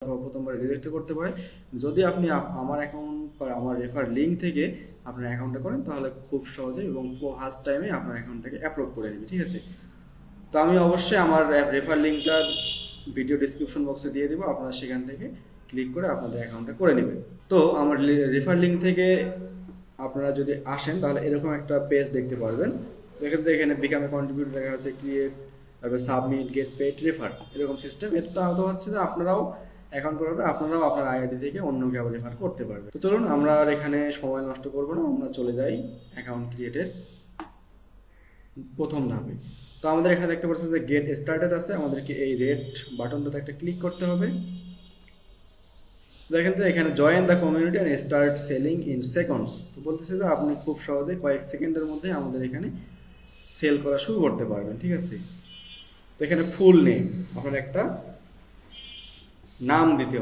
অথবা প্রথমবার রিজেক্ট করতে পারে। যদি আপনি আমার অ্যাকাউন্ট বা আমার রেফার লিঙ্ক থেকে আপনার অ্যাকাউন্টটা করেন তাহলে খুব সহজে এবং ফার্স্ট টাইমে আপনার অ্যাকাউন্টটাকে অ্যাপ্রুভ করে দেবে, ঠিক আছে। তো আমি অবশ্যই আমার রেফার লিঙ্কটা ভিডিও ডিসক্রিপশন বক্সে দিয়ে দেবো, আপনারা সেখান থেকে ক্লিক করে আপনাদের অ্যাকাউন্টটা করে নেবেন। তো আমার রেফার লিঙ্ক থেকে আপনারা যদি আসেন তাহলে এরকম একটা পেজ দেখতে পারবেন। দেখেন যে এখানে বিকাম এ কন্ট্রিবিউটর লেখা আছে, ক্রিয়েট, তারপরে সাবমিট, গেট পেড, রেফার, এরকম সিস্টেম। এটা তো হচ্ছে যে আপনারাও অ্যাকাউন্ট করার পর আপনারাও আপনার আইডি থেকে অন্যকে আবার রেফার করতে পারবেন। তো চলুন আমরা আর এখানে সময় নষ্ট করবো না, আমরা চলে যাই অ্যাকাউন্ট ক্রিয়েটের প্রথম ধাপে। তো আমাদের এখানে দেখতে পাচ্ছেন যে গেট স্টার্টেড আছে, আমাদেরকে এই রেড বাটনটাতে একটা ক্লিক করতে হবে। দেখেন তো এখানে join the community and start selling in seconds. তো বলতেছে যে আপনি খুব সহজে কয়েক সেকেন্ডের মধ্যে আমাদের এখানে সেল করা শুরু করতে পারবেন, ঠিক আছে। তো এখানে ফুল নেম, আপনার একটা নাম দিতে হবে।